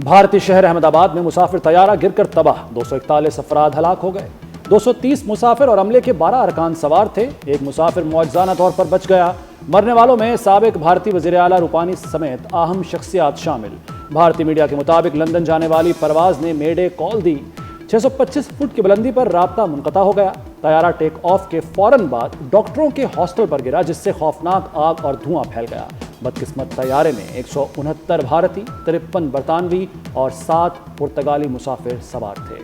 بھارتی شہر احمد آباد میں مسافر طیارہ گر کر تباہ، 241 افراد ہلاک ہو گئے۔ 230 مسافر اور عملے کے 12 ارکان سوار تھے۔ ایک مسافر معجزانہ طور پر بچ گیا۔ مرنے والوں میں سابق بھارتی وزیر اعلیٰ روپانی سمیت اہم شخصیات شامل۔ بھارتی میڈیا کے مطابق لندن جانے والی پرواز نے مے ڈے کال دی۔ 625 فٹ کی بلندی پر رابطہ منقطع ہو گیا۔ طیارہ ٹیک آف کے فوراً بعد ڈاکٹروں کے ہاسٹل پر گرا، جس سے خوفناک آگ اور دھواں پھیل گیا۔ بدقسمت طیارے میں 169 بھارتی، 53 برطانوی اور 7 پرتگالی مسافر سوار تھے۔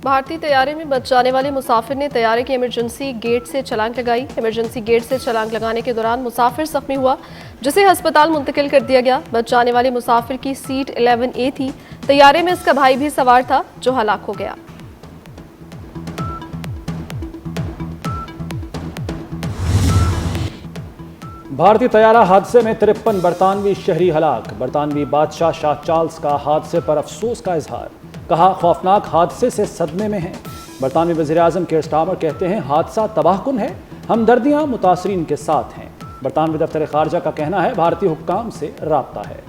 بھارتی طیارے میں بچ جانے والے مسافر نے طیارے کے ایمرجنسی گیٹ سے چھلانگ لگائی۔ ایمرجنسی گیٹ سے چھلانگ لگانے کے دوران مسافر زخمی ہوا، جسے ہسپتال منتقل کر دیا گیا۔ بچ جانے والے مسافر کی سیٹ 11A تھی۔ طیارے میں اس کا بھائی بھی سوار تھا، جو ہلاک ہو گیا۔ بھارتی طیارہ حادثے میں 53 برطانوی شہری ہلاک۔ برطانوی بادشاہ شاہ چارلز کا حادثے پر افسوس کا اظہار، کہا خوفناک حادثے سے صدمے میں ہیں۔ برطانوی وزیر اعظم کیئر سٹارمر کہتے ہیں حادثہ تباہ کن ہے، ہمدردیاں متاثرین کے ساتھ ہیں۔ برطانوی دفتر خارجہ کا کہنا ہے بھارتی حکام سے رابطہ ہے۔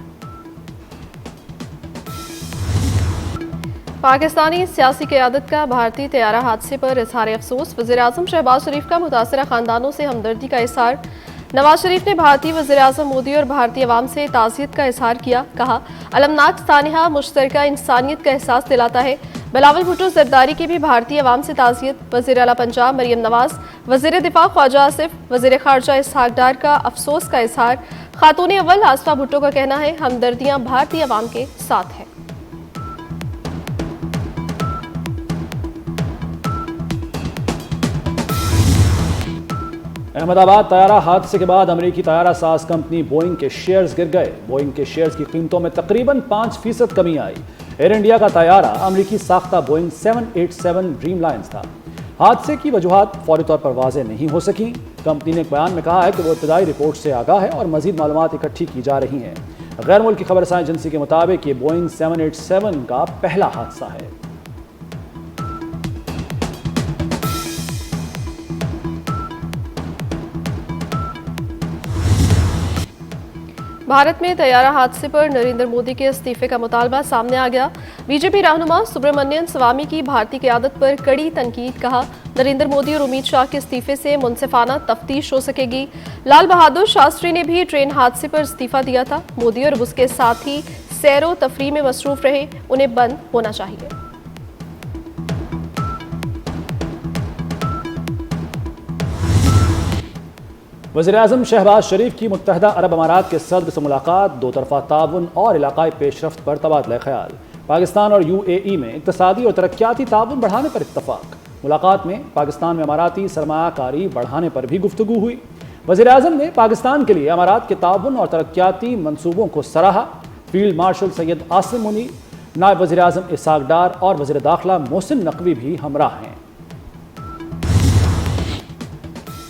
پاکستانی سیاسی قیادت کا بھارتی طیارہ حادثے پر اظہار افسوس۔ وزیر اعظم شہباز شریف کا متاثرہ خاندانوں سے ہمدردی کا اظہار۔ نواز شریف نے بھارتی وزیر اعظم مودی اور بھارتی عوام سے تعزیت کا اظہار کیا، کہا المناک سانحہ مشترکہ انسانیت کا احساس دلاتا ہے۔ بلاول بھٹو زرداری کی بھی بھارتی عوام سے تعزیت۔ وزیر اعلیٰ پنجاب مریم نواز، وزیر دفاع خواجہ آصف، وزیر خارجہ اسحاق ڈار کا افسوس کا اظہار۔ خاتون اول آصفہ بھٹو کا کہنا ہے ہمدردیاں بھارتی عوام کے ساتھ ہیں۔ احمد آباد طیارہ حادثے کے بعد امریکی طیارہ ساز کمپنی بوئنگ کے شیئرز گر گئے۔ بوئنگ کے شیئرز کی قیمتوں میں تقریباً 5% کمی آئی۔ ایئر انڈیا کا طیارہ امریکی ساختہ بوئنگ 787 ڈریم لائنز تھا۔ حادثے کی وجوہات فوری طور پر واضح نہیں ہو سکیں۔ کمپنی نے ایک بیان میں کہا ہے کہ وہ ابتدائی رپورٹ سے آگاہ ہے اور مزید معلومات اکٹھی کی جا رہی ہیں۔ غیر ملکی خبر رساں ایجنسی کے مطابق یہ بوئنگ 787 کا پہلا حادثہ ہے۔ بھارت میں طیارہ حادثے پر نریندر مودی کے استعفے کا مطالبہ سامنے آ گیا۔ بی جے پی رہنما سبرامنین سوامی کی بھارتی قیادت پر کڑی تنقید، کہا نریندر مودی اور امت شاہ کے استعفے سے منصفانہ تفتیش ہو سکے گی۔ لال بہادر شاستری نے بھی ٹرین حادثے پر استعفیٰ دیا تھا۔ مودی اور اس کے ساتھی سیر و تفریح میں مصروف رہے، انہیں بند ہونا چاہیے۔ وزیر اعظم شہباز شریف کی متحدہ عرب امارات کے صدر سے ملاقات، دو طرفہ تعاون اور علاقائی پیش رفت پر تبادلہ خیال۔ پاکستان اور UAE میں اقتصادی اور ترقیاتی تعاون بڑھانے پر اتفاق۔ ملاقات میں پاکستان میں اماراتی سرمایہ کاری بڑھانے پر بھی گفتگو ہوئی۔ وزیر اعظم نے پاکستان کے لیے امارات کے تعاون اور ترقیاتی منصوبوں کو سراہا۔ فیلڈ مارشل سید عاصم منیر، نائب وزیر اعظم اسحاق ڈار اور وزیر داخلہ محسن نقوی بھی ہمراہ ہیں۔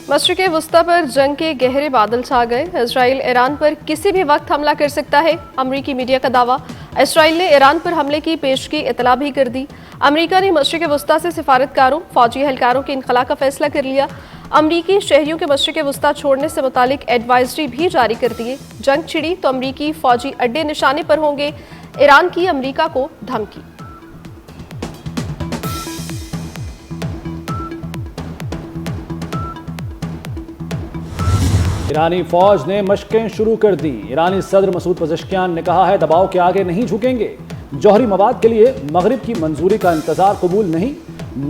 مشرق وسطی پر جنگ کے گہرے بادل چھا گئے۔ اسرائیل ایران پر کسی بھی وقت حملہ کر سکتا ہے، امریکی میڈیا کا دعویٰ۔ اسرائیل نے ایران پر حملے کی پیشگی اطلاع بھی کر دی۔ امریکہ نے مشرق وسطی سے سفارتکاروں، فوجی اہلکاروں کے انخلاء کا فیصلہ کر لیا۔ امریکی شہریوں کے مشرق وسطی چھوڑنے سے متعلق ایڈوائزری بھی جاری کر دیے۔ جنگ چھڑی تو امریکی فوجی اڈے نشانے پر ہوں گے، ایران کی امریکہ کو دھمکی۔ ایرانی فوج نے مشقیں شروع کر دیں۔ ایرانی صدر مسعود پزشکیان نے کہا ہے دباؤ کے آگے نہیں جھکیں گے۔ جوہری مواد کے لیے مغرب کی منظوری کا انتظار قبول نہیں،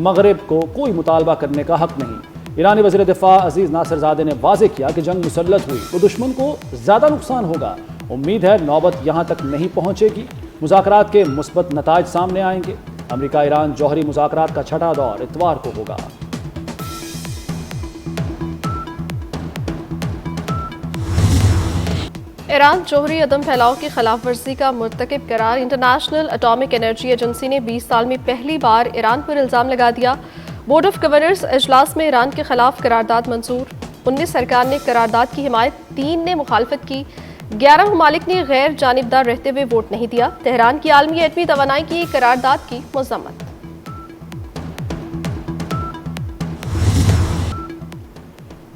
مغرب کو کوئی مطالبہ کرنے کا حق نہیں۔ ایرانی وزیر دفاع عزیز ناصر زادے نے واضح کیا کہ جنگ مسلط ہوئی تو دشمن کو زیادہ نقصان ہوگا۔ امید ہے نوبت یہاں تک نہیں پہنچے گی، مذاکرات کے مثبت نتائج سامنے آئیں گے۔ امریکہ ایران جوہری مذاکرات کا چھٹا دور اتوار کو ہوگا۔ ایران جوہری عدم پھیلاؤ کی خلاف ورزی کا مرتکب قرار۔ انٹرنیشنل اٹامک انرجی ایجنسی نے 20 سال میں پہلی بار ایران پر الزام لگا دیا۔ بورڈ آف گورنرز اجلاس میں ایران کے خلاف قرارداد منظور۔ 19 ارکان نے قرارداد کی حمایت، 3 نے مخالفت کی، 11 ممالک نے غیر جانبدار رہتے ہوئے ووٹ نہیں دیا۔ تہران کی عالمی ایٹمی توانائی کی قرارداد کی مذمت۔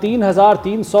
3,300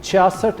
66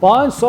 $500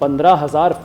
15,000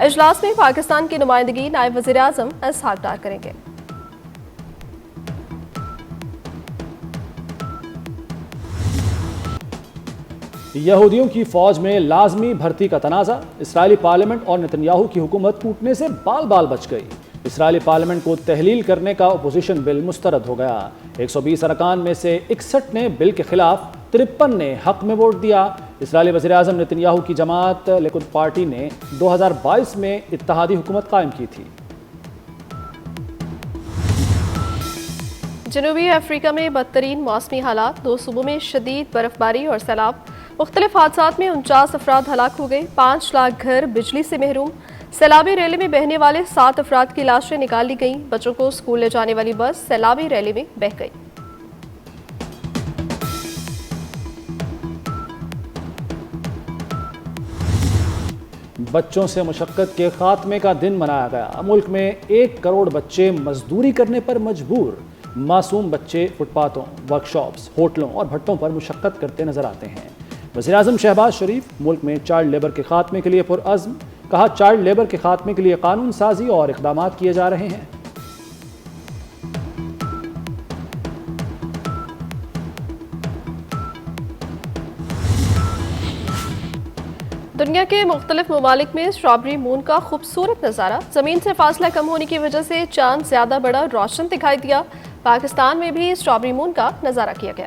اجلاس میں پاکستان کی نمائندگی نائب وزیر اعظم اسحاق ڈار کریں گے۔ یہودیوں کی فوج میں لازمی بھرتی کا تنازع، اسرائیلی پارلیمنٹ اور نتنیاہو کی حکومت ٹوٹنے سے بال بال بچ گئی۔ اسرائیلی پارلیمنٹ کو تحلیل کرنے کا اپوزیشن بل مسترد ہو گیا۔ 120 ارکان میں سے 61 نے بل کے خلاف، 53 نے حق میں ووٹ دیا۔ اسرائیلی وزیر اعظم نتنیاہو کی جماعت لیکود پارٹی نے 2022 میں اتحادی حکومت قائم کی تھی۔ جنوبی افریقہ میں بدترین موسمی حالات، 2 صوبوں میں شدید برف باری اور سیلاب، مختلف حادثات میں 49 افراد ہلاک ہو گئے، 5 لاکھ گھر بجلی سے محروم۔ سیلابی ریلی میں بہنے والے 7 افراد کی لاشیں نکال لی گئیں، بچوں کو اسکول لے جانے والی بس سیلابی ریلی میں بہہ گئی۔ بچوں سے مشقت کے خاتمے کا دن منایا گیا۔ ملک میں 1 کروڑ بچے مزدوری کرنے پر مجبور۔ معصوم بچے فٹ پاتھوں، ورک شاپس، ہوٹلوں اور بھٹوں پر مشقت کرتے نظر آتے ہیں۔ وزیر اعظم شہباز شریف ملک میں چائلڈ لیبر کے خاتمے کے لیے پرعزم، کہا چائلڈ لیبر کے خاتمے کے لیے قانون سازی اور اقدامات کیے جا رہے ہیں۔ دنیا کے مختلف ممالک میں اسٹرابری مون کا خوبصورت نظارہ، زمین سے فاصلہ کم ہونے کی وجہ سے چاند زیادہ بڑا روشن دکھائی دیا۔ پاکستان میں بھی اسٹرابری مون کا نظارہ کیا گیا۔